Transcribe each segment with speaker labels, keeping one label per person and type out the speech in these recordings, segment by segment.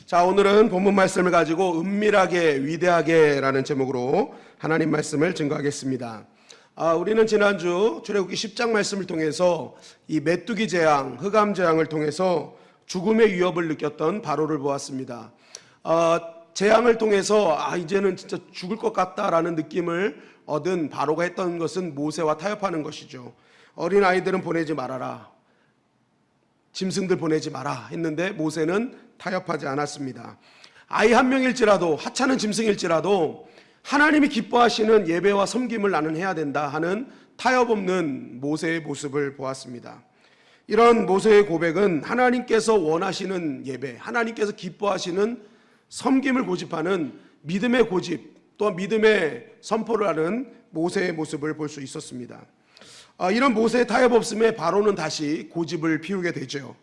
Speaker 1: 자, 오늘은 본문 말씀을 가지고 은밀하게 위대하게라는 제목으로 하나님 말씀을 증거하겠습니다. 우리는 지난주 출애굽기 10장 말씀을 통해서 이 메뚜기 재앙, 흑암 재앙을 통해서 죽음의 위협을 느꼈던 바로를 보았습니다. 재앙을 통해서 이제는 진짜 죽을 것 같다라는 느낌을 얻은 바로가 했던 것은 모세와 타협하는 것이죠. 어린 아이들은 보내지 말아라, 짐승들 보내지 마라 했는데 모세는 타협하지 않았습니다. 아이 한 명일지라도, 하찮은 짐승일지라도 하나님이 기뻐하시는 예배와 섬김을 나는 해야 된다 하는 타협 없는 모세의 모습을 보았습니다. 이런 모세의 고백은 하나님께서 원하시는 예배, 하나님께서 기뻐하시는 섬김을 고집하는 믿음의 고집, 또한 믿음의 선포를 하는 모세의 모습을 볼 수 있었습니다. 이런 모세의 타협 없음에 바로는 다시 고집을 피우게 되죠.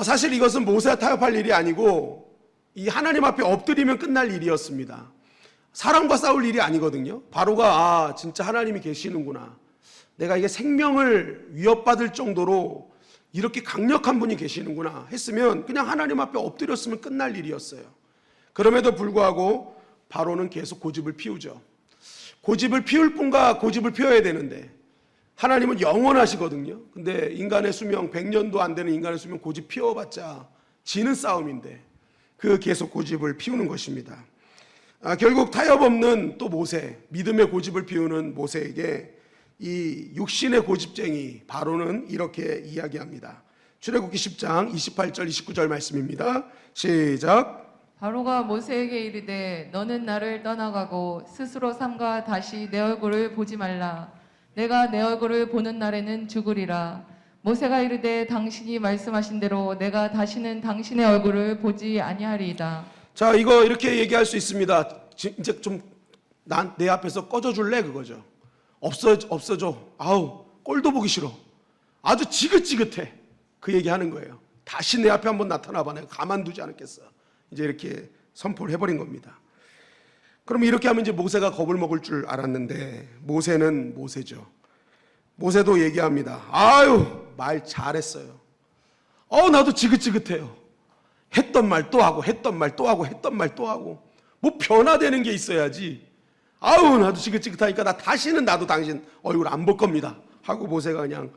Speaker 1: 사실 이것은 모세가 타협할 일이 아니고 이 하나님 앞에 엎드리면 끝날 일이었습니다. 사람과 싸울 일이 아니거든요. 바로가 진짜 하나님이 계시는구나, 내가 이게 생명을 위협받을 정도로 이렇게 강력한 분이 계시는구나 했으면 그냥 하나님 앞에 엎드렸으면 끝날 일이었어요. 그럼에도 불구하고 바로는 계속 고집을 피우죠. 고집을 피울 뿐과 고집을 피워야 되는데 하나님은 영원하시거든요. 근데 인간의 수명 100년도 안 되는 인간의 수명 고집 피워봤자 지는 싸움인데 그 계속 고집을 피우는 것입니다. 결국 타협 없는 또 모세, 믿음의 고집을 피우는 모세에게 이 육신의 고집쟁이 바로는 이렇게 이야기합니다. 출애굽기 10장 28절 29절 말씀입니다. 시작.
Speaker 2: 바로가 모세에게 이르되 너는 나를 떠나가고 스스로 삼가 다시 내 얼굴을 보지 말라. 내가 내 얼굴을 보는 날에는 죽으리라. 모세가 이르되 당신이 말씀하신 대로 내가 다시는 당신의 얼굴을 보지 아니하리이다.
Speaker 1: 자, 이거 이렇게 얘기할 수 있습니다. 이제 좀 내 앞에서 꺼져줄래 그거죠. 없어져. 꼴도 보기 싫어. 아주 지긋지긋해. 그 얘기하는 거예요. 다시 내 앞에 한번 나타나봐. 내가 가만두지 않겠어. 이제 이렇게 선포를 해버린 겁니다. 그럼 이렇게 하면 이제 모세가 겁을 먹을 줄 알았는데 모세는 모세죠. 모세도 얘기합니다. 말 잘했어요. 나도 지긋지긋해요. 했던 말 또 하고 했던 말 또 하고 했던 말 또 하고 뭐 변화되는 게 있어야지. 나도 지긋지긋하니까 나도 당신 얼굴 안 볼 겁니다 하고 모세가 그냥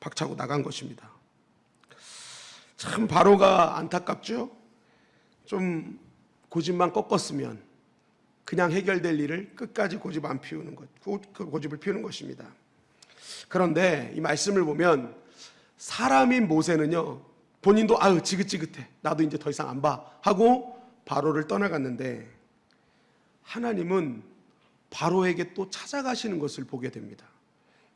Speaker 1: 박차고 나간 것입니다. 참 바로가 안타깝죠. 좀 고집만 꺾었으면 그냥 해결될 일을 끝까지 고집 안 피우는 것, 그 고집을 피우는 것입니다. 그런데 이 말씀을 보면 사람인 모세는요, 본인도 지긋지긋해, 나도 이제 더 이상 안 봐 하고 바로를 떠나갔는데 하나님은 바로에게 또 찾아가시는 것을 보게 됩니다.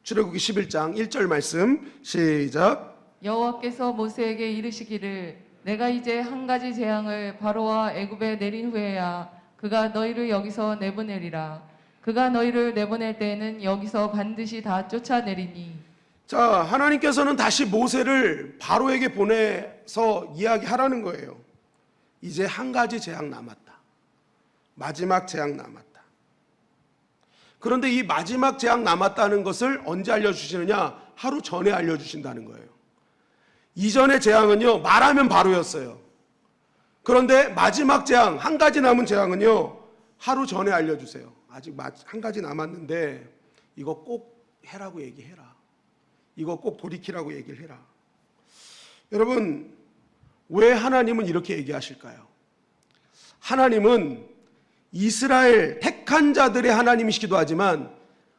Speaker 1: 출애굽기 11장 1절 말씀 시작.
Speaker 2: 여호와께서 모세에게 이르시기를 내가 이제 한 가지 재앙을 바로와 애굽에 내린 후에야 그가 너희를 여기서 내보내리라. 그가 너희를 내보낼 때에는 여기서 반드시 다 쫓아내리니.
Speaker 1: 자, 하나님께서는 다시 모세를 바로에게 보내서 이야기하라는 거예요. 이제 한 가지 재앙 남았다. 마지막 재앙 남았다. 그런데 이 마지막 재앙 남았다는 것을 언제 알려주시느냐? 하루 전에 알려주신다는 거예요. 이전의 재앙은요, 말하면 바로였어요. 그런데 마지막 재앙, 한 가지 남은 재앙은요, 하루 전에 알려주세요. 아직 한 가지 남았는데 이거 꼭 해라고 얘기해라. 이거 꼭 돌이키라고 얘기를 해라. 여러분, 왜 하나님은 이렇게 얘기하실까요? 하나님은 이스라엘 택한 자들의 하나님이시기도 하지만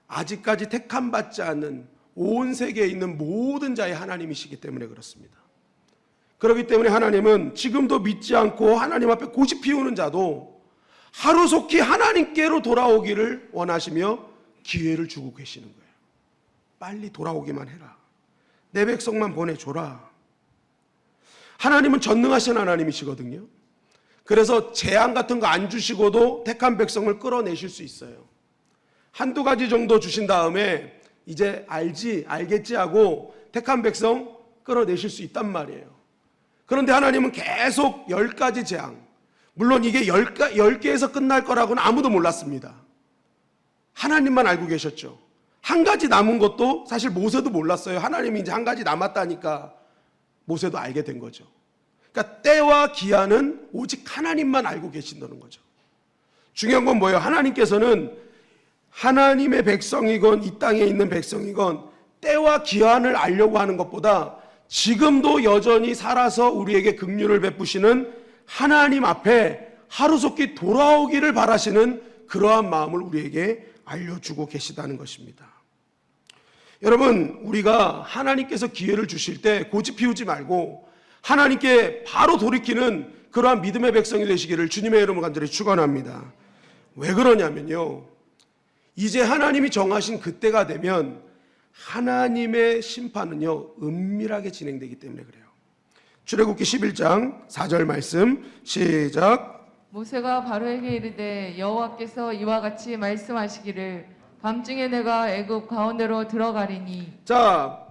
Speaker 1: 아직까지 택함 받지 않는 온 세계에 있는 모든 자의 하나님이시기 때문에 그렇습니다. 그렇기 때문에 하나님은 지금도 믿지 않고 하나님 앞에 고집 피우는 자도 하루속히 하나님께로 돌아오기를 원하시며 기회를 주고 계시는 거예요. 빨리 돌아오기만 해라. 내 백성만 보내줘라. 하나님은 전능하신 하나님이시거든요. 그래서 재앙 같은 거 안 주시고도 택한 백성을 끌어내실 수 있어요. 한두 가지 정도 주신 다음에 이제 알겠지 하고 택한 백성 끌어내실 수 있단 말이에요. 그런데 하나님은 계속 10가지 재앙, 물론 이게 10개에서 끝날 거라고는 아무도 몰랐습니다. 하나님만 알고 계셨죠. 한 가지 남은 것도 사실 모세도 몰랐어요. 하나님이 이제 한 가지 남았다니까 모세도 알게 된 거죠. 그러니까 때와 기한은 오직 하나님만 알고 계신다는 거죠. 중요한 건 뭐예요? 하나님께서는 하나님의 백성이건 이 땅에 있는 백성이건 때와 기한을 알려고 하는 것보다 지금도 여전히 살아서 우리에게 긍휼을 베푸시는 하나님 앞에 하루속히 돌아오기를 바라시는 그러한 마음을 우리에게 알려주고 계시다는 것입니다. 여러분, 우리가 하나님께서 기회를 주실 때 고집 피우지 말고 하나님께 바로 돌이키는 그러한 믿음의 백성이 되시기를 주님의 이름으로 간절히 축원합니다. 왜 그러냐면요, 이제 하나님이 정하신 그때가 되면 하나님의 심판은요 은밀하게 진행되기 때문에 그래요. 출애굽기 11장 4절 말씀 시작.
Speaker 2: 모세가 바로에게 이르되 여호와께서 이와 같이 말씀하시기를 밤중에 내가 애굽 가운데로 들어가리니.
Speaker 1: 자,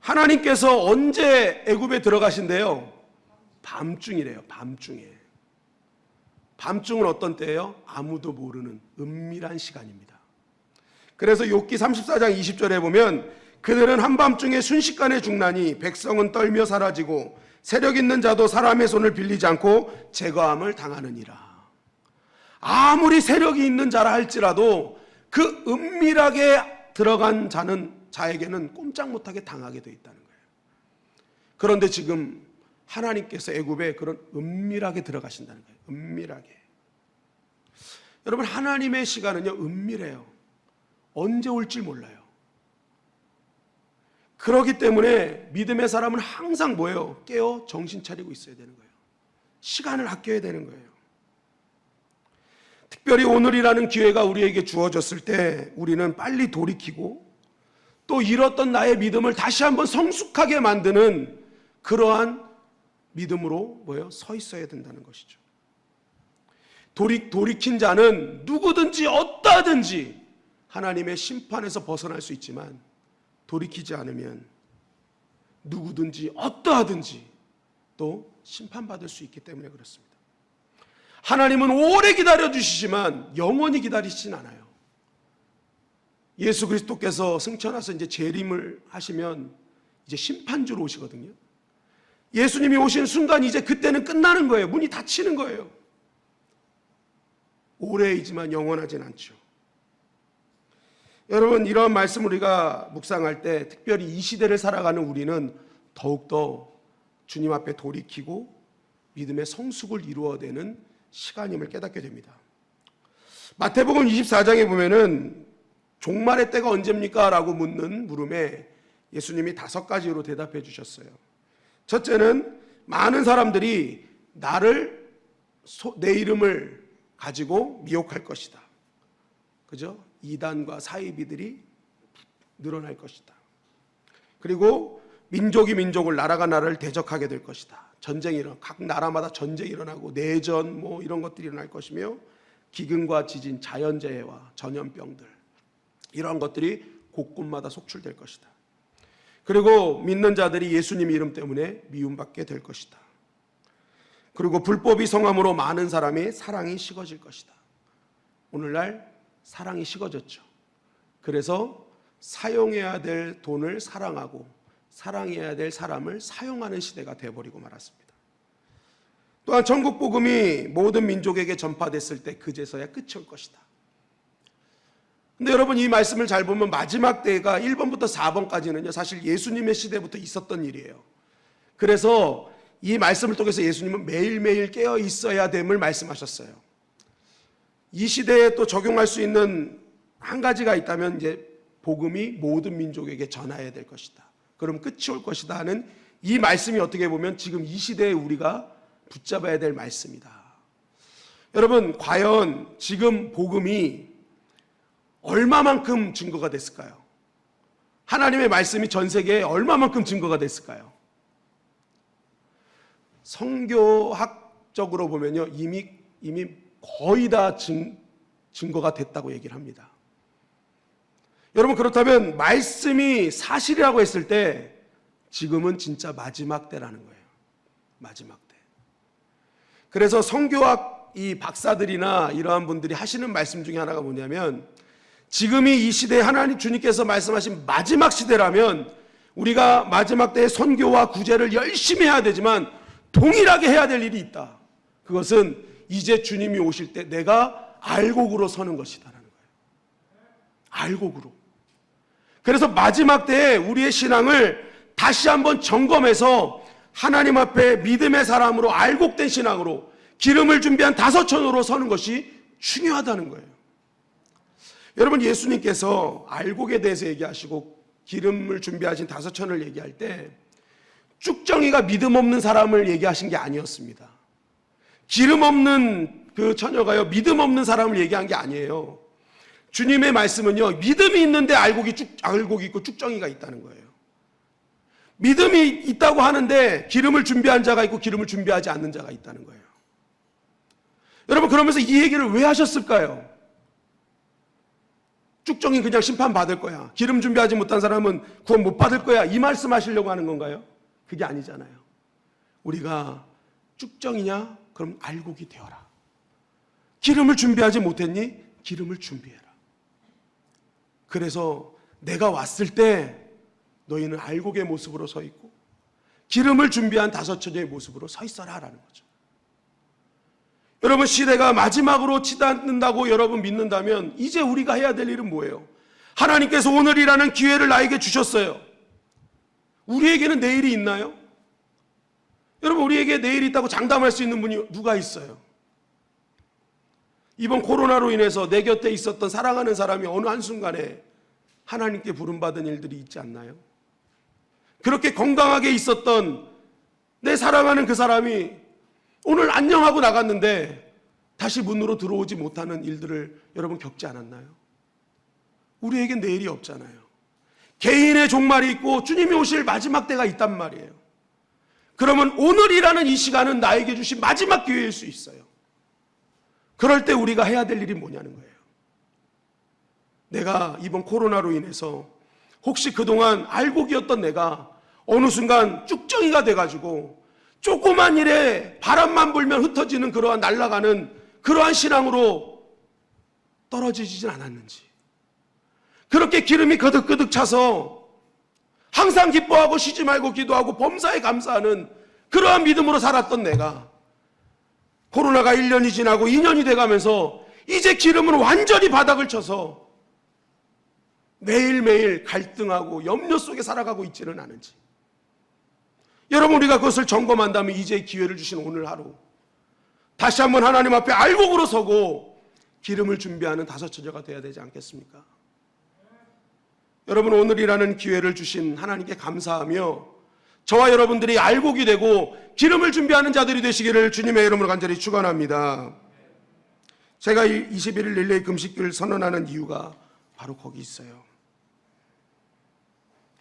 Speaker 1: 하나님께서 언제 애굽에 들어가신대요? 밤중이래요. 밤중에. 밤중은 어떤 때예요? 아무도 모르는 은밀한 시간입니다. 그래서 욥기 34장 20절에 보면 그들은 한밤중에 순식간에 죽나니 백성은 떨며 사라지고 세력 있는 자도 사람의 손을 빌리지 않고 제거함을 당하느니라. 아무리 세력이 있는 자라 할지라도 그 은밀하게 들어간 자에게는 꼼짝 못하게 당하게 되어 있다는 거예요. 그런데 지금 하나님께서 애굽에 그런 은밀하게 들어가신다는 거예요. 은밀하게. 여러분, 하나님의 시간은요 은밀해요. 언제 올지 몰라요. 그렇기 때문에 믿음의 사람은 항상 뭐예요? 깨어 정신 차리고 있어야 되는 거예요. 시간을 아껴야 되는 거예요. 특별히 오늘이라는 기회가 우리에게 주어졌을 때 우리는 빨리 돌이키고 또 잃었던 나의 믿음을 다시 한번 성숙하게 만드는 그러한 믿음으로 뭐예요? 서 있어야 된다는 것이죠. 돌이킨 자는 누구든지 어떠하든지 하나님의 심판에서 벗어날 수 있지만 돌이키지 않으면 누구든지 어떠하든지 또 심판받을 수 있기 때문에 그렇습니다. 하나님은 오래 기다려주시지만 영원히 기다리시진 않아요. 예수 그리스도께서 승천하서 이제 재림을 하시면 이제 심판주로 오시거든요. 예수님이 오시는 순간 이제 그때는 끝나는 거예요. 문이 닫히는 거예요. 오래이지만 영원하진 않죠. 여러분, 이러한 말씀을 우리가 묵상할 때 특별히 이 시대를 살아가는 우리는 더욱더 주님 앞에 돌이키고 믿음의 성숙을 이루어내는 시간임을 깨닫게 됩니다. 마태복음 24장에 보면은 종말의 때가 언제입니까? 라고 묻는 물음에 예수님이 5가지로 대답해 주셨어요. 첫째는 많은 사람들이 내 이름을 가지고 미혹할 것이다. 그죠? 이단과 사이비들이 늘어날 것이다. 그리고 민족이 민족을, 나라가 나라를 대적하게 될 것이다. 전쟁이 각 나라마다 전쟁이 일어나고 내전 이런 것들이 일어날 것이며 기근과 지진, 자연재해와 전염병들 이러한 것들이 곳곳마다 속출될 것이다. 그리고 믿는 자들이 예수님 이름 때문에 미움받게 될 것이다. 그리고 불법이 성함으로 많은 사람의 사랑이 식어질 것이다. 오늘날 사랑이 식어졌죠. 그래서 사용해야 될 돈을 사랑하고 사랑해야 될 사람을 사용하는 시대가 되어버리고 말았습니다. 또한 천국 복음이 모든 민족에게 전파됐을 때 그제서야 끝이 올 것이다. 근데 여러분, 이 말씀을 잘 보면 마지막 때가 1번부터 4번까지는요 사실 예수님의 시대부터 있었던 일이에요. 그래서 이 말씀을 통해서 예수님은 매일매일 깨어 있어야 됨을 말씀하셨어요. 이 시대에 또 적용할 수 있는 한 가지가 있다면 이제 복음이 모든 민족에게 전해야 될 것이다. 그럼 끝이 올 것이다 하는 이 말씀이 어떻게 보면 지금 이 시대에 우리가 붙잡아야 될 말씀이다. 여러분, 과연 지금 복음이 얼마만큼 증거가 됐을까요? 하나님의 말씀이 전 세계에 얼마만큼 증거가 됐을까요? 성교학적으로 보면요 이미 거의 다 증거가 됐다고 얘기를 합니다. 여러분, 그렇다면 말씀이 사실이라고 했을 때 지금은 진짜 마지막 때라는 거예요. 마지막 때. 그래서 성교학 이 박사들이나 이러한 분들이 하시는 말씀 중에 하나가 뭐냐면 지금이 이 시대에 하나님 주님께서 말씀하신 마지막 시대라면 우리가 마지막 때의 선교와 구제를 열심히 해야 되지만 동일하게 해야 될 일이 있다. 그것은 이제 주님이 오실 때 내가 알곡으로 서는 것이다라는 거예요. 알곡으로. 그래서 마지막 때에 우리의 신앙을 다시 한번 점검해서 하나님 앞에 믿음의 사람으로 알곡된 신앙으로 기름을 준비한 다섯천으로 서는 것이 중요하다는 거예요. 여러분, 예수님께서 알곡에 대해서 얘기하시고 기름을 준비하신 다섯천을 얘기할 때 쭉정이가 믿음 없는 사람을 얘기하신 게 아니었습니다. 기름 없는 그 처녀가요, 믿음 없는 사람을 얘기한 게 아니에요. 주님의 말씀은요, 믿음이 있는데 알곡이 있고 쭉정이가 있다는 거예요. 믿음이 있다고 하는데 기름을 준비한 자가 있고 기름을 준비하지 않는 자가 있다는 거예요. 여러분, 그러면서 이 얘기를 왜 하셨을까요? 쭉정이 그냥 심판받을 거야, 기름 준비하지 못한 사람은 구원 못 받을 거야, 이 말씀 하시려고 하는 건가요? 그게 아니잖아요. 우리가 쭉정이냐? 그럼 알곡이 되어라. 기름을 준비하지 못했니? 기름을 준비해라. 그래서 내가 왔을 때 너희는 알곡의 모습으로 서 있고 기름을 준비한 다섯천의 모습으로 서 있어라 라는 거죠. 여러분, 시대가 마지막으로 치닫는다고 여러분 믿는다면 이제 우리가 해야 될 일은 뭐예요? 하나님께서 오늘이라는 기회를 나에게 주셨어요. 우리에게는 내일이 있나요? 여러분, 우리에게 내일이 있다고 장담할 수 있는 분이 누가 있어요? 이번 코로나로 인해서 내 곁에 있었던 사랑하는 사람이 어느 한순간에 하나님께 부름받은 일들이 있지 않나요? 그렇게 건강하게 있었던 내 사랑하는 그 사람이 오늘 안녕하고 나갔는데 다시 문으로 들어오지 못하는 일들을 여러분 겪지 않았나요? 우리에겐 내일이 없잖아요. 개인의 종말이 있고 주님이 오실 마지막 때가 있단 말이에요. 그러면 오늘이라는 이 시간은 나에게 주신 마지막 기회일 수 있어요. 그럴 때 우리가 해야 될 일이 뭐냐는 거예요. 내가 이번 코로나로 인해서 혹시 그동안 알곡이었던 내가 어느 순간 쭉정이가 돼가지고 조그만 일에 바람만 불면 흩어지는 그러한 날아가는 그러한 신앙으로 떨어지진 않았는지, 그렇게 기름이 거득거득 차서 항상 기뻐하고 쉬지 말고 기도하고 범사에 감사하는 그러한 믿음으로 살았던 내가 코로나가 1년이 지나고 2년이 돼가면서 이제 기름은 완전히 바닥을 쳐서 매일매일 갈등하고 염려 속에 살아가고 있지는 않은지, 여러분, 우리가 그것을 점검한다면 이제 기회를 주신 오늘 하루 다시 한번 하나님 앞에 알곡으로 서고 기름을 준비하는 다섯천녀가 되어야 되지 않겠습니까? 여러분, 오늘이라는 기회를 주신 하나님께 감사하며 저와 여러분들이 알곡이 되고 기름을 준비하는 자들이 되시기를 주님의 이름으로 간절히 축원합니다. 제가 21일 릴레이 금식기를 선언하는 이유가 바로 거기 있어요.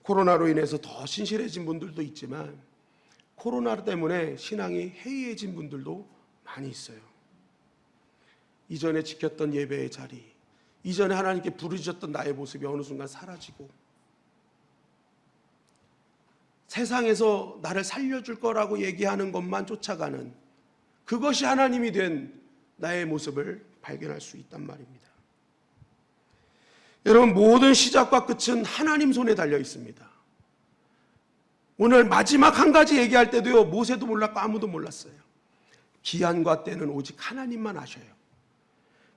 Speaker 1: 코로나로 인해서 더 신실해진 분들도 있지만 코로나 때문에 신앙이 해이해진 분들도 많이 있어요. 이전에 지켰던 예배의 자리, 이전에 하나님께 부르짖었던 나의 모습이 어느 순간 사라지고 세상에서 나를 살려줄 거라고 얘기하는 것만 쫓아가는 그것이 하나님이 된 나의 모습을 발견할 수 있단 말입니다. 여러분, 모든 시작과 끝은 하나님 손에 달려 있습니다. 오늘 마지막 한 가지 얘기할 때도요, 모세도 몰랐고 아무도 몰랐어요. 기한과 때는 오직 하나님만 아셔요.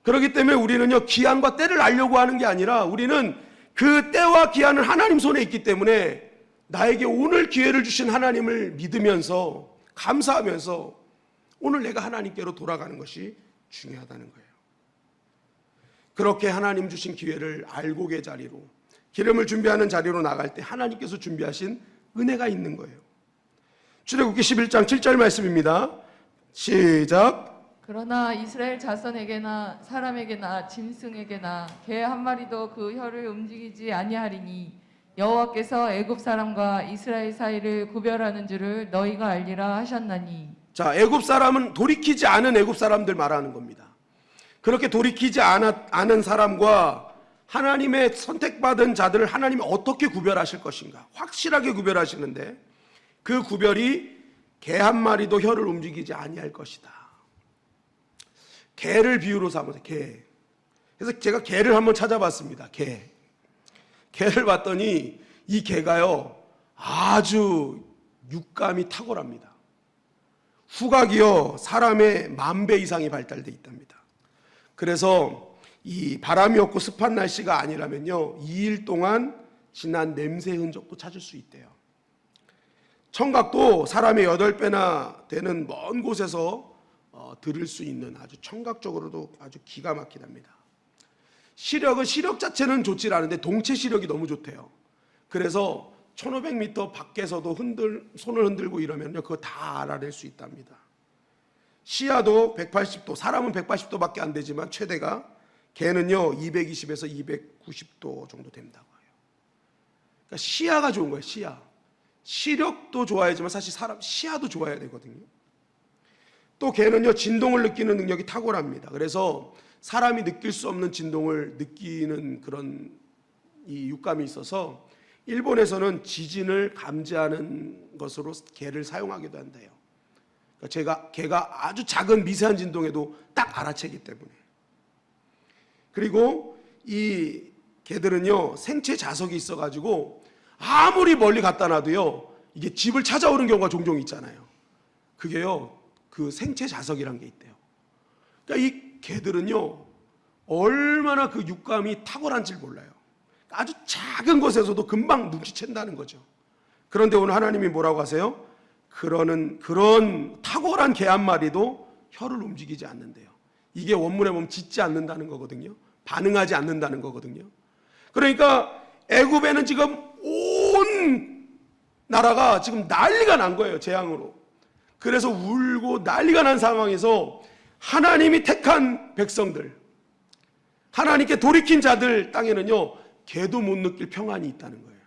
Speaker 1: 그렇기 때문에 우리는요, 기한과 때를 알려고 하는 게 아니라 우리는 그 때와 기한은 하나님 손에 있기 때문에 나에게 오늘 기회를 주신 하나님을 믿으면서 감사하면서 오늘 내가 하나님께로 돌아가는 것이 중요하다는 거예요. 그렇게 하나님 주신 기회를 알곡의 자리로, 기름을 준비하는 자리로 나갈 때 하나님께서 준비하신 은혜가 있는 거예요. 출애굽기 11장 7절 말씀입니다. 시작.
Speaker 2: 그러나 이스라엘 자손에게나 사람에게나 짐승에게나 개 한 마리도 그 혀를 움직이지 아니하리니 여호와께서 애굽 사람과 이스라엘 사이를 구별하는 줄을 너희가 알리라 하셨나니.
Speaker 1: 자, 애굽 사람은 돌이키지 않은 애굽 사람들 말하는 겁니다. 그렇게 돌이키지 않은 사람과 하나님의 선택받은 자들을 하나님이 어떻게 구별하실 것인가 확실하게 구별하시는데 그 구별이 개 한 마리도 혀를 움직이지 아니할 것이다. 개를 비유로 삼으세요. 개. 그래서 제가 개를 한번 찾아봤습니다. 개를 봤더니 이 개가요 아주 육감이 탁월합니다. 후각이요 사람의 10,000배 이상이 발달돼 있답니다. 그래서 이 바람이 없고 습한 날씨가 아니라면요 2일 동안 지난 냄새 흔적도 찾을 수 있대요. 청각도 사람의 8배나 되는 먼 곳에서 들을 수 있는 아주 청각적으로도 아주 기가 막히답니다. 시력은 시력 자체는 좋지 않은데 동체 시력이 너무 좋대요. 그래서 1500m 밖에서도 손을 흔들고 이러면요 그거 다 알아낼 수 있답니다. 시야도 180도, 사람은 180도밖에 안 되지만 최대가 개는요 220에서 290도 정도 된다고 해요. 그러니까 시야가 좋은 거예요. 시야. 시력도 좋아야지만 사실 사람 시야도 좋아야 되거든요. 또 개는요 진동을 느끼는 능력이 탁월합니다. 그래서 사람이 느낄 수 없는 진동을 느끼는 그런 이 육감이 있어서 일본에서는 지진을 감지하는 것으로 개를 사용하기도 한대요. 그러니까 개가 아주 작은 미세한 진동에도 딱 알아채기 때문에. 그리고 이 개들은요 생체 자석이 있어가지고 아무리 멀리 갖다 놔도요 이게 집을 찾아오는 경우가 종종 있잖아요. 그게요 그 생체 자석이란 게 있대요. 그러니까 이 개들은요 얼마나 그 육감이 탁월한지 몰라요. 아주 작은 것에서도 금방 눈치챈다는 거죠. 그런데 오늘 하나님이 뭐라고 하세요? 그런 탁월한 개 한 마리도 혀를 움직이지 않는데요. 이게 원문에 보면 짖지 않는다는 거거든요. 반응하지 않는다는 거거든요. 그러니까 애굽에는 지금 온 나라가 지금 난리가 난 거예요. 재앙으로. 그래서 울고 난리가 난 상황에서 하나님이 택한 백성들, 하나님께 돌이킨 자들 땅에는요 개도 못 느낄 평안이 있다는 거예요.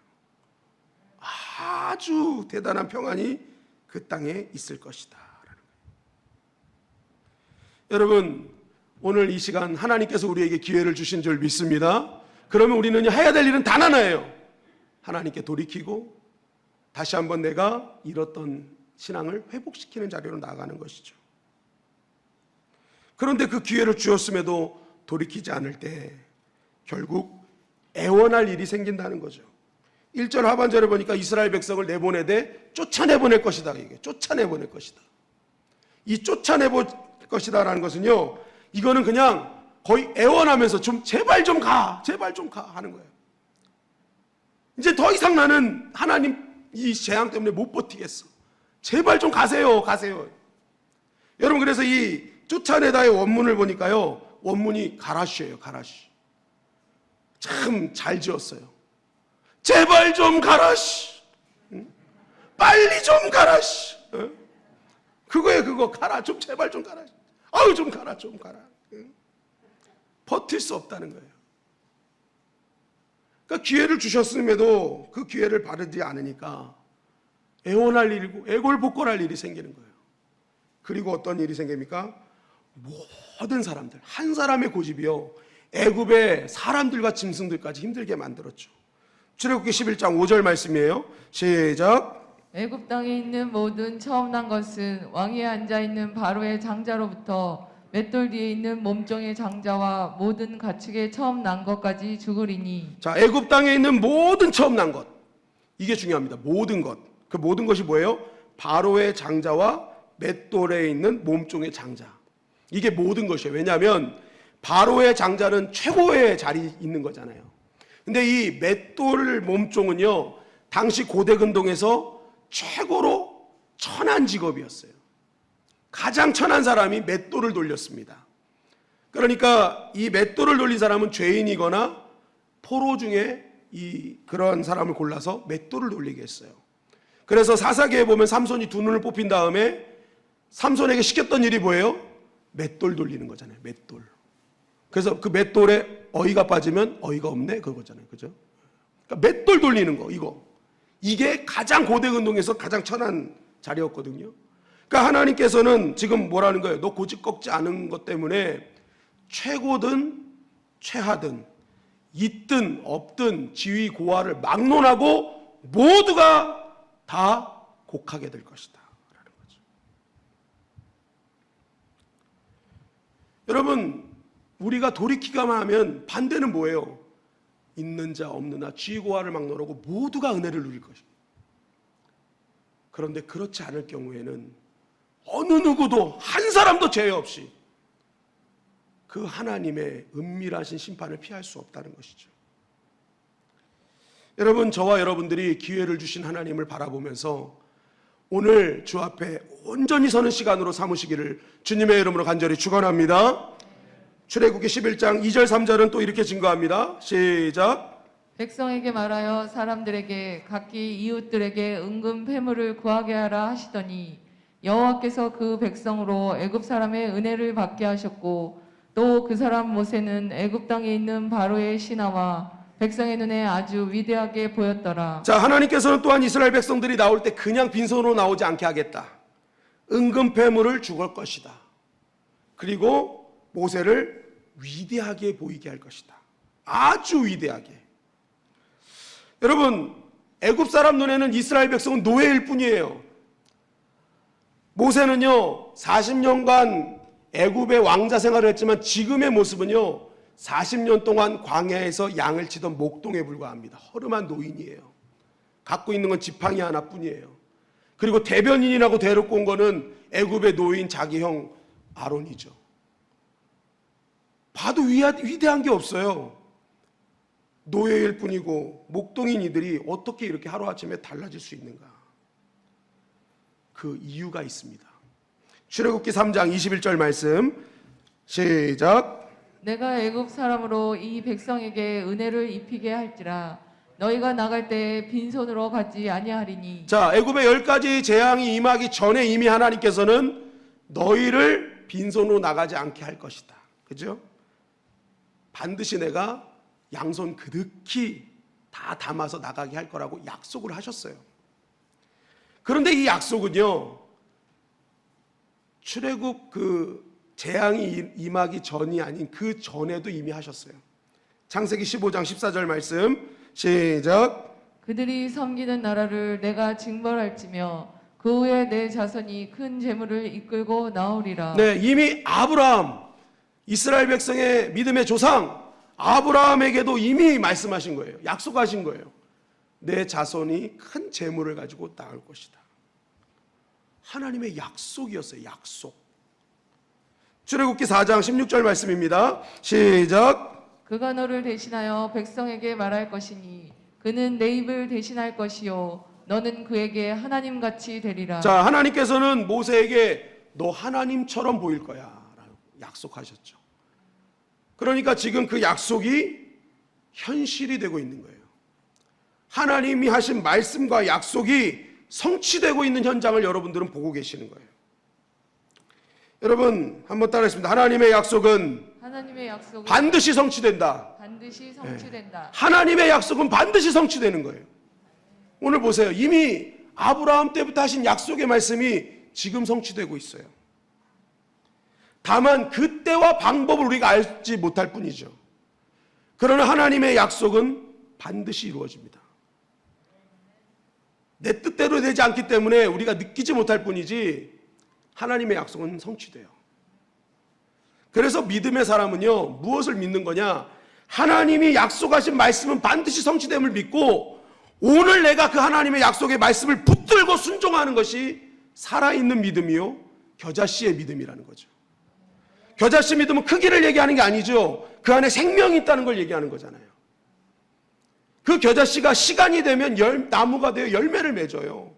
Speaker 1: 아주 대단한 평안이 그 땅에 있을 것이다 라는 거예요. 여러분 오늘 이 시간 하나님께서 우리에게 기회를 주신 줄 믿습니다. 그러면 우리는 해야 될 일은 단 하나예요. 하나님께 돌이키고 다시 한번 내가 잃었던 신앙을 회복시키는 자리로 나아가는 것이죠. 그런데 그 기회를 주었음에도 돌이키지 않을 때 결국 애원할 일이 생긴다는 거죠. 1절 하반절에 보니까 이스라엘 백성을 내보내되 쫓아내보낼 것이다. 이게 쫓아내보낼 것이다. 이 쫓아내볼 것이다라는 것은요 이거는 그냥 거의 애원하면서 좀 제발 좀 가, 제발 좀 가 하는 거예요. 이제 더 이상 나는 하나님 이 재앙 때문에 못 버티겠어. 제발 좀 가세요, 가세요. 여러분 그래서 이 쫓아내다의 원문을 보니까요 원문이 가라시예요. 가라시. 참 잘 지었어요. 제발 좀 가라시. 빨리 좀 가라시. 그거예요. 그거 가라. 좀 제발 좀 가라. 아유 좀 가라. 좀 가라. 버틸 수 없다는 거예요. 그러니까 기회를 주셨음에도 그 기회를 바르지 않으니까 애원할 일이고 애골복골할 일이 생기는 거예요. 그리고 어떤 일이 생깁니까? 모든 사람들, 한 사람의 고집이요 애굽의 사람들과 짐승들까지 힘들게 만들었죠. 출애굽기 11장 5절 말씀이에요. 시작.
Speaker 2: 애굽 땅에 있는 모든 처음 난 것은 왕위에 앉아 있는 바로의 장자로부터 맷돌 뒤에 있는 몸종의 장자와 모든 가축의 처음 난 것까지 죽으리니. 자,
Speaker 1: 애굽 땅에 있는 모든 처음 난 것. 이게 중요합니다. 모든 것. 그 모든 것이 뭐예요? 바로의 장자와 맷돌에 있는 몸종의 장자. 이게 모든 것이에요. 왜냐하면 바로의 장자는 최고의 자리에 있는 거잖아요. 근데 이 맷돌 몸종은요 당시 고대 근동에서 최고로 천한 직업이었어요. 가장 천한 사람이 맷돌을 돌렸습니다. 그러니까 이 맷돌을 돌린 사람은 죄인이거나 포로 중에 그런 사람을 골라서 맷돌을 돌리게 했어요. 그래서 사사기에 보면 삼손이 두 눈을 뽑힌 다음에 삼손에게 시켰던 일이 뭐예요? 맷돌 돌리는 거잖아요. 맷돌. 그래서 그 맷돌에 어이가 빠지면 어이가 없네 그거잖아요. 그죠? 그러니까 맷돌 돌리는 거 이게 가장 고대 근동에서 가장 천한 자리였거든요. 그러니까 하나님께서는 지금 뭐라는 거예요? 너 고집 꺾지 않은 것 때문에 최고든 최하든 있든 없든 지위 고하를 막론하고 모두가 다 곡하게 될 것이다 라는 거죠. 여러분 우리가 돌이키기만 하면 반대는 뭐예요? 있는 자 없는 자 지위 고하를 막론하고 모두가 은혜를 누릴 것입니다. 그런데 그렇지 않을 경우에는 어느 누구도 한 사람도 죄 없이 그 하나님의 은밀하신 심판을 피할 수 없다는 것이죠. 여러분, 저와 여러분들이 기회를 주신 하나님을 바라보면서 오늘 주 앞에 온전히 서는 시간으로 삼으시기를 주님의 이름으로 간절히 축원합니다. 출애굽기 11장 2절 3절은 또 이렇게 증거합니다. 시작.
Speaker 2: 백성에게 말하여 사람들에게 각기 이웃들에게 은금 패물을 구하게 하라 하시더니 여호와께서 그 백성으로 애굽 사람의 은혜를 받게 하셨고 또 그 사람 모세는 애굽 땅에 있는 바로의 신하와 백성의 눈에 아주 위대하게 보였더라.
Speaker 1: 자, 하나님께서는 또한 이스라엘 백성들이 나올 때 그냥 빈손으로 나오지 않게 하겠다. 은금 패물을 주걸 것이다. 그리고 모세를 위대하게 보이게 할 것이다. 아주 위대하게. 여러분, 애굽 사람 눈에는 이스라엘 백성은 노예일 뿐이에요. 모세는요 40년간 애굽의 왕자 생활을 했지만 지금의 모습은요 40년 동안 광야에서 양을 치던 목동에 불과합니다. 허름한 노인이에요. 갖고 있는 건 지팡이 하나뿐이에요. 그리고 대변인이라고 데리고 온 거는 애굽의 노인 자기 형 아론이죠. 봐도 위대한 게 없어요. 노예일 뿐이고 목동인 이들이 어떻게 이렇게 하루아침에 달라질 수 있는가? 그 이유가 있습니다. 출애굽기 3장 21절 말씀 시작.
Speaker 2: 내가 애굽 사람으로 이 백성에게 은혜를 입히게 할지라 너희가 나갈 때 빈손으로 가지 아니하리니.
Speaker 1: 자, 애굽의 10가지 재앙이 임하기 전에 이미 하나님께서는 너희를 빈손으로 나가지 않게 할 것이다. 그죠? 반드시 내가 양손 그득히 다 담아서 나가게 할 거라고 약속을 하셨어요. 그런데 이 약속은요 출애굽 그 재앙이 임하기 전이 아닌 그 전에도 이미 하셨어요. 창세기 15장 14절 말씀 시작.
Speaker 2: 그들이 섬기는 나라를 내가 징벌할지며 그 후에 내 자손이 큰 재물을 이끌고 나오리라.
Speaker 1: 네, 이미 아브라함 이스라엘 백성의 믿음의 조상 아브라함에게도 이미 말씀하신 거예요. 약속하신 거예요. 내 자손이 큰 재물을 가지고 나올 것이다. 하나님의 약속이었어요. 약속. 출애굽기 4장 16절 말씀입니다. 시작.
Speaker 2: 그가 너를 대신하여 백성에게 말할 것이니 그는 내 입을 대신할 것이요 너는 그에게 하나님같이 되리라.
Speaker 1: 자, 하나님께서는 모세에게 너 하나님처럼 보일 거야 라고 약속하셨죠. 그러니까 지금 그 약속이 현실이 되고 있는 거예요. 하나님이 하신 말씀과 약속이 성취되고 있는 현장을 여러분들은 보고 계시는 거예요. 여러분 한번 따라했습니다. 하나님의 약속은 반드시 성취된다.
Speaker 2: 반드시 성취된다.
Speaker 1: 하나님의 약속은 반드시 성취되는 거예요. 오늘 보세요. 이미 아브라함 때부터 하신 약속의 말씀이 지금 성취되고 있어요. 다만 그때와 방법을 우리가 알지 못할 뿐이죠. 그러나 하나님의 약속은 반드시 이루어집니다. 내 뜻대로 되지 않기 때문에 우리가 느끼지 못할 뿐이지 하나님의 약속은 성취돼요. 그래서 믿음의 사람은요 무엇을 믿는 거냐? 하나님이 약속하신 말씀은 반드시 성취됨을 믿고 오늘 내가 그 하나님의 약속의 말씀을 붙들고 순종하는 것이 살아있는 믿음이요 겨자씨의 믿음이라는 거죠. 겨자씨 믿음은 크기를 얘기하는 게 아니죠. 그 안에 생명이 있다는 걸 얘기하는 거잖아요. 그 겨자씨가 시간이 되면 나무가 되어 열매를 맺어요.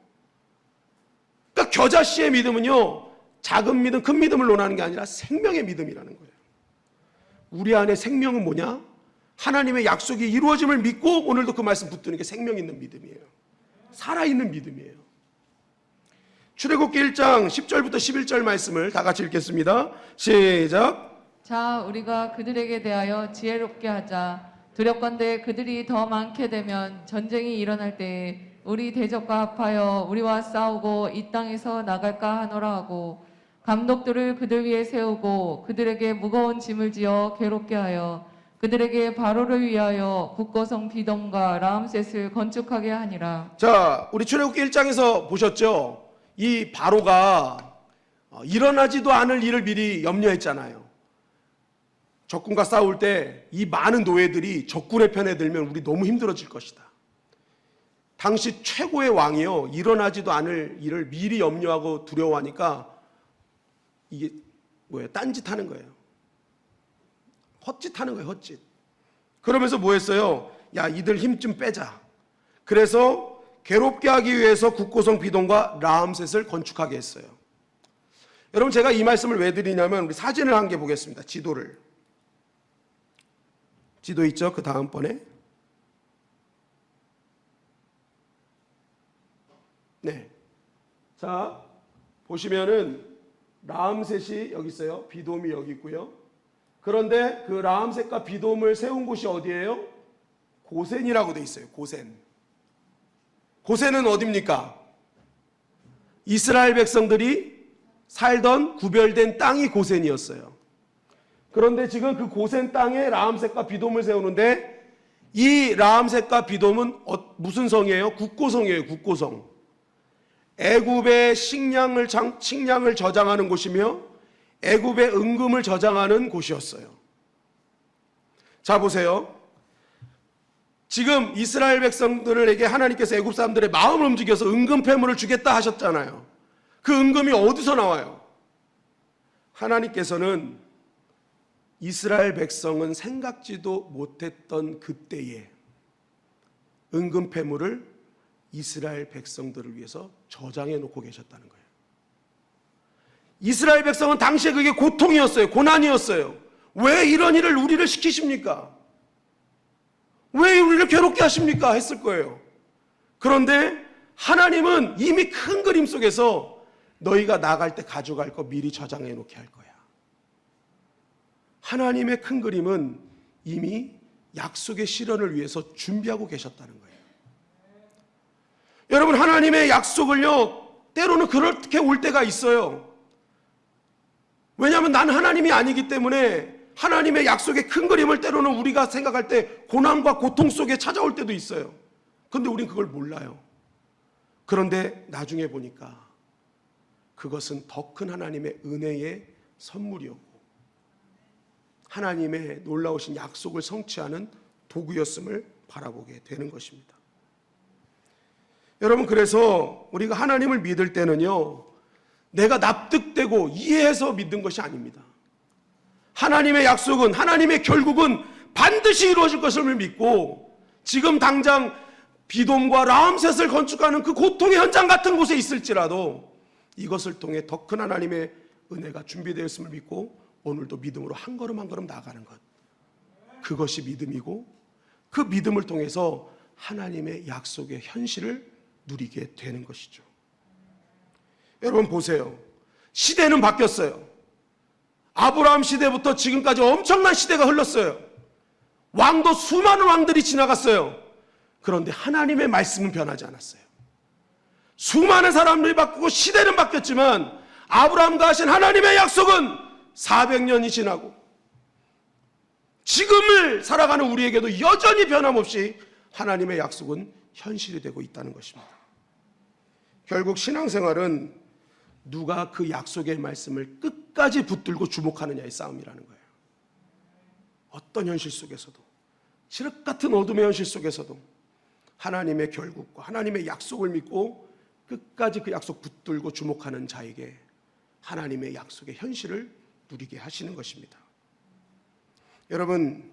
Speaker 1: 그러니까 겨자씨의 믿음은요 작은 믿음 큰 믿음을 논하는 게 아니라 생명의 믿음이라는 거예요. 우리 안에 생명은 뭐냐? 하나님의 약속이 이루어짐을 믿고 오늘도 그 말씀 붙드는 게 생명 있는 믿음이에요. 살아있는 믿음이에요. 출애굽기 1장 10절부터 11절 말씀을 다 같이 읽겠습니다. 시작.
Speaker 2: 자, 우리가 그들에게 대하여 지혜롭게 하자. 두렵건대 그들이 더 많게 되면 전쟁이 일어날 때에 우리 대적과 합하여 우리와 싸우고 이 땅에서 나갈까 하노라 하고 감독들을 그들 위에 세우고 그들에게 무거운 짐을 지어 괴롭게 하여 그들에게 바로를 위하여 북거성 비돔과 라암셋을 건축하게 하니라.
Speaker 1: 자, 우리 출애굽기 1장에서 보셨죠? 이 바로가 일어나지도 않을 일을 미리 염려했잖아요. 적군과 싸울 때 이 많은 노예들이 적군의 편에 들면 우리 너무 힘들어질 것이다. 당시 최고의 왕이요 일어나지도 않을 일을 미리 염려하고 두려워하니까 이게 뭐예요? 딴짓하는 거예요. 헛짓하는 거예요. 헛짓. 그러면서 뭐 했어요? 야, 이들 힘 좀 빼자. 그래서 괴롭게 하기 위해서 국고성 비돔과 라암셋을 건축하게 했어요. 여러분, 제가 이 말씀을 왜 드리냐면 우리 사진을 한 개 보겠습니다. 지도를. 지도 있죠? 그 다음번에. 네. 자, 보시면은 라암셋이 여기 있어요. 비돔이 여기 있고요. 그런데 그 라암셋과 비돔을 세운 곳이 어디예요? 고센이라고 돼 있어요. 고센. 고센은 어디입니까? 이스라엘 백성들이 살던 구별된 땅이 고센이었어요. 그런데 지금 그 고센 땅에 라암셋과 비돔을 세우는데 이 라암셋과 비돔은 무슨 성이에요? 국고성이에요. 국고성. 애굽의 식량을 저장하는 곳이며 애굽의 은금을 저장하는 곳이었어요. 자, 보세요. 지금 이스라엘 백성들에게 하나님께서 애굽 사람들의 마음을 움직여서 은금 패물을 주겠다 하셨잖아요. 그 은금이 어디서 나와요? 하나님께서는 이스라엘 백성은 생각지도 못했던 그때에 은금 패물을 이스라엘 백성들을 위해서 저장해 놓고 계셨다는 거예요. 이스라엘 백성은 당시에 그게 고통이었어요. 고난이었어요. 왜 이런 일을 우리를 시키십니까? 왜 우리를 괴롭게 하십니까? 했을 거예요. 그런데 하나님은 이미 큰 그림 속에서 너희가 나갈 때 가져갈 거 미리 저장해 놓게 할 거야. 하나님의 큰 그림은 이미 약속의 실현을 위해서 준비하고 계셨다는 거예요. 여러분, 하나님의 약속을요, 때로는 그렇게 올 때가 있어요. 왜냐하면 나는 하나님이 아니기 때문에 하나님의 약속의 큰 그림을 때로는 우리가 생각할 때 고난과 고통 속에 찾아올 때도 있어요. 그런데 우린 그걸 몰라요. 그런데 나중에 보니까 그것은 더 큰 하나님의 은혜의 선물이었고 하나님의 놀라우신 약속을 성취하는 도구였음을 바라보게 되는 것입니다. 여러분, 그래서 우리가 하나님을 믿을 때는요, 내가 납득되고 이해해서 믿는 것이 아닙니다. 하나님의 약속은, 하나님의 결국은 반드시 이루어질 것을 믿고 지금 당장 비돔과 라암셋을 건축하는 그 고통의 현장 같은 곳에 있을지라도 이것을 통해 더 큰 하나님의 은혜가 준비되었음을 믿고 오늘도 믿음으로 한 걸음 한 걸음 나아가는 것, 그것이 믿음이고 그 믿음을 통해서 하나님의 약속의 현실을 누리게 되는 것이죠. 여러분 보세요. 시대는 바뀌었어요. 아브라함 시대부터 지금까지 엄청난 시대가 흘렀어요. 왕도 수많은 왕들이 지나갔어요. 그런데 하나님의 말씀은 변하지 않았어요. 수많은 사람들이 바뀌고 시대는 바뀌었지만 아브라함과 하신 하나님의 약속은 400년이 지나고 지금을 살아가는 우리에게도 여전히 변함없이 하나님의 약속은 현실이 되고 있다는 것입니다. 결국 신앙생활은 누가 그 약속의 말씀을 끝까지 붙들고 주목하느냐의 싸움이라는 거예요. 어떤 현실 속에서도, 칠흑 같은 어둠의 현실 속에서도 하나님의 결국과 하나님의 약속을 믿고 끝까지 그 약속 붙들고 주목하는 자에게 하나님의 약속의 현실을 누리게 하시는 것입니다. 여러분,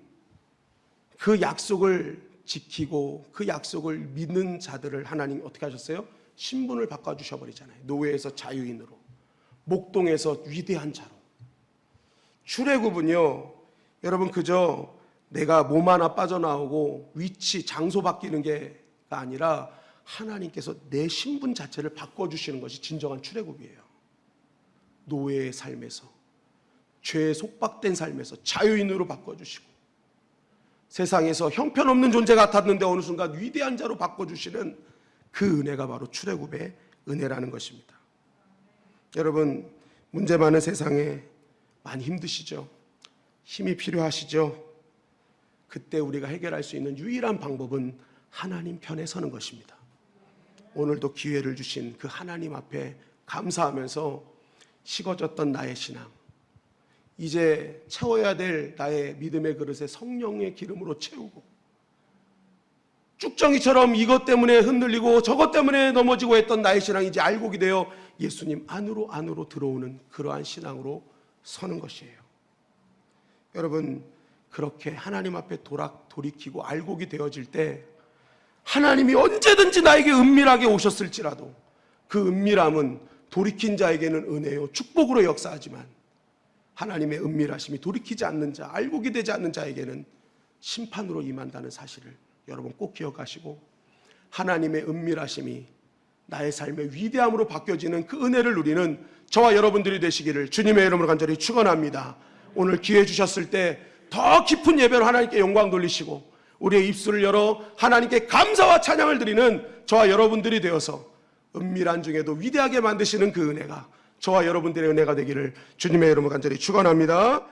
Speaker 1: 그 약속을 지키고 그 약속을 믿는 자들을 하나님 어떻게 하셨어요? 신분을 바꿔주셔버리잖아요. 노예에서 자유인으로, 목동에서 위대한 자로. 출애굽은요, 여러분 그저 내가 몸 하나 빠져나오고 위치, 장소 바뀌는 게가 아니라 하나님께서 내 신분 자체를 바꿔주시는 것이 진정한 출애굽이에요. 노예의 삶에서, 죄에 속박된 삶에서 자유인으로 바꿔주시고 세상에서 형편없는 존재 같았는데 어느 순간 위대한 자로 바꿔주시는 그 은혜가 바로 출애굽의 은혜라는 것입니다. 여러분, 문제 많은 세상에 많이 힘드시죠? 힘이 필요하시죠? 그때 우리가 해결할 수 있는 유일한 방법은 하나님 편에 서는 것입니다. 오늘도 기회를 주신 그 하나님 앞에 감사하면서 식어졌던 나의 신앙, 이제 채워야 될 나의 믿음의 그릇에 성령의 기름으로 채우고 쭉정이처럼 이것 때문에 흔들리고 저것 때문에 넘어지고 했던 나의 신앙이 이제 알곡이 되어 예수님 안으로 들어오는 그러한 신앙으로 서는 것이에요. 여러분, 그렇게 하나님 앞에 돌이키고 알곡이 되어질 때 하나님이 언제든지 나에게 은밀하게 오셨을지라도 그 은밀함은 돌이킨 자에게는 은혜요 축복으로 역사하지만 하나님의 은밀하심이 돌이키지 않는 자, 알곡이 되지 않는 자에게는 심판으로 임한다는 사실을 여러분 꼭 기억하시고, 하나님의 은밀하심이 나의 삶의 위대함으로 바뀌어지는 그 은혜를 누리는 저와 여러분들이 되시기를 주님의 이름으로 간절히 축원합니다. 오늘 기회 주셨을 때 더 깊은 예배로 하나님께 영광 돌리시고 우리의 입술을 열어 하나님께 감사와 찬양을 드리는 저와 여러분들이 되어서 은밀한 중에도 위대하게 만드시는 그 은혜가 저와 여러분들의 은혜가 되기를 주님의 이름으로 간절히 축원합니다.